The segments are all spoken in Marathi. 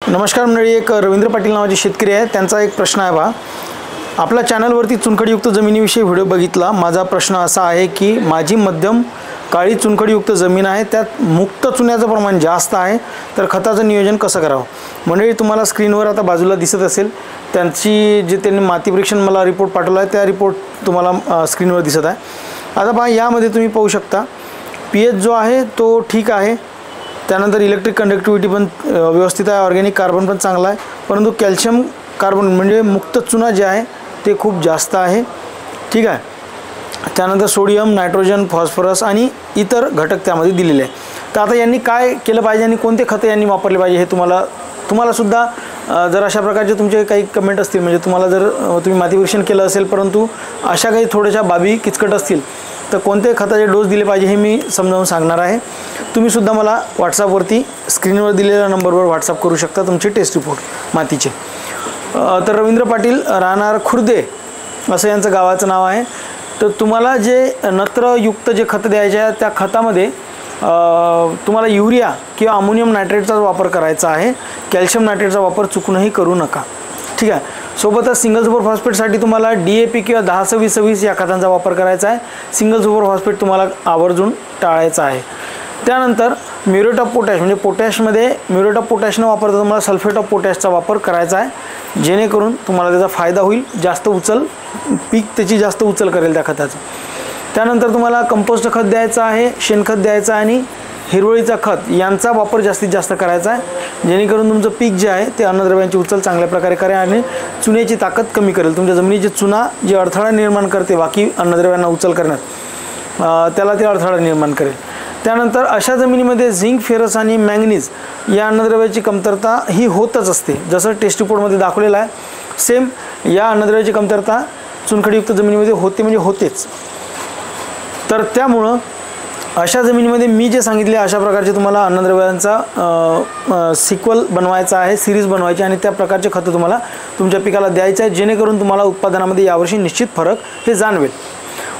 नमस्कार मंडळी, एक रवींद्र पाटील नावाचे शेतकरी आहे. त्यांचा एक प्रश्न आहे बा. आपल्या चॅनलवरती चुनखडीयुक्त जमिनीविषयी व्हिडिओ बघितला. माझा प्रश्न असा आहे की माझी मध्यम काळी चुनखडीयुक्त जमीन आहे, त्यात मुक्त चुन्याचं प्रमाण जास्त आहे, तर खताचं नियोजन कसं करावं. मंडळी, तुम्हाला स्क्रीनवर आता बाजूला दिसत असेल त्यांची जे त्यांनी माती परीक्षण मला रिपोर्ट पाठवला आहे, त्या रिपोर्ट तुम्हाला स्क्रीनवर दिसत आहे. आता पहा, यामध्ये तुम्ही पाहू शकता पीएच जो आहे तो ठीक आहे, त्यानंतर इलेक्ट्रिक कंडक्टिव्हिटी पण व्यवस्थित आहे, ऑर्गॅनिक कार्बन पण चांगला आहे, परंतु कॅल्शियम कार्बन म्हणजे मुक्त चुना जे आहे ते खूप जास्त आहे. ठीक आहे. त्यानंतर सोडियम, नायट्रोजन, फॉस्फरस आणि इतर घटक त्यामध्ये दिलेले आहे. तर आता यांनी काय केलं पाहिजे आणि कोणते खतं यांनी वापरले पाहिजे हे तुम्हाला सुद्धा जर अशा प्रकारचे तुमचे काही कमेंट असतील, म्हणजे तुम्हाला जर तुम्ही माती परीक्षण केलं असेल परंतु अशा काही थोड्याशा बाबी किचकट असतील, तर कोणते खताचे डोस दिले पाहिजे हे मी समजावून सांगणार आहे. तुम्ही सुद्धा मला व्हॉट्सअपवरती स्क्रीनवर दिलेल्या नंबरवर व्हॉट्सअप करू शकता तुमचे टेस्ट रिपोर्ट मातीचे. तर रवींद्र पाटील, राहणार खुर्दे असं यांचं गावाचं नाव आहे. तर तुम्हाला जे नत्रयुक्त जे खतं द्यायचे आहे त्या खतामध्ये तुम्हाला युरिया किंवा अमोनियम नायट्रेटचा वापर करायचा आहे. कॅल्शियम नायट्रेटचा वापर चुकूनही करू नका. ठीक आहे. सोबतच सिंगल सुपर फॉस्फेटसाठी तुम्हाला DAP किंवा 10-26-26 या खतांचा वापर करायचा आहे. सिंगल सुपर फॉस्फेट तुम्हाला आवर्जून टाळायचा आहे. त्यानंतर म्युरेट ऑफ पोटॅश म्हणजे पोटॅशमध्ये म्युरेट ऑफ पोटॅश न वापरता तुम्हाला सल्फेट ऑफ पोटॅशचा वापर करायचा आहे, जेणेकरून तुम्हाला त्याचा फायदा होईल. जास्त पीक त्याची जास्त उचल करेल त्या खताचं. त्यानंतर तुम्हाला कंपोस्ट खत द्यायचं आहे, शेणखत द्यायचं आहे आणि हिरवळीचा खत यांचा वापर जास्तीत जास्त करायचा आहे, जेणेकरून तुमचं पीक जे आहे ते अन्नद्रव्यांची उचल चांगल्या प्रकारे करेल आणि चुन्याची ताकद कमी करेल. तुमच्या जमिनीची चुना जे अडथळा निर्माण करते बाकी अन्नद्रव्यांना उचल करण्यात, त्याला ते अडथळा निर्माण करेल. त्यानंतर अशा जमिनीमध्ये झिंक, फेरस आणि मॅंगनीज या अन्नद्रव्याची कमतरता ही होतच असते. जसं टेस्ट रिपोर्टमध्ये दाखवलेलं आहे, सेम या अन्नद्रव्याची कमतरता चुनखडीयुक्त जमिनीमध्ये होते म्हणजे होतेच. तर त्यामुळं अशा जमिनीमध्ये मी जे सांगितले अशा प्रकारचे तुम्हाला अन्नद्रव्यांचा सिक्वल बनवायचा आहे, सिरीज बनवायची आणि त्या प्रकारचे खतं तुम्हाला तुमच्या पिकाला द्यायचे आहे, जेणेकरून तुम्हाला उत्पादनामध्ये यावर्षी निश्चित फरक हे जाणवेल.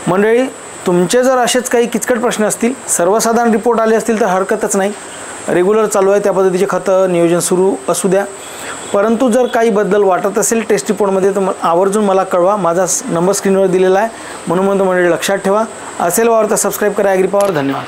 मंडळी, तुमचे जर असेच काही किचकट प्रश्न असतील, सर्वसाधारण रिपोर्ट आले असतील तर हरकतच नाही, रेग्युलर चालू आहे त्या पद्धतीचे खतं नियोजन सुरू असू द्या. परंतु जर काही बदल वाटत असेल टेस्ट रिपोर्टमध्ये तर आवर्जून मला कळवा. माझा नंबर स्क्रीनवर दिलेला आहे, म्हणून मंडळी लक्षात ठेवा. असेल वावर तर सबस्क्राईब करा ॲग्री पॉवर. धन्यवाद.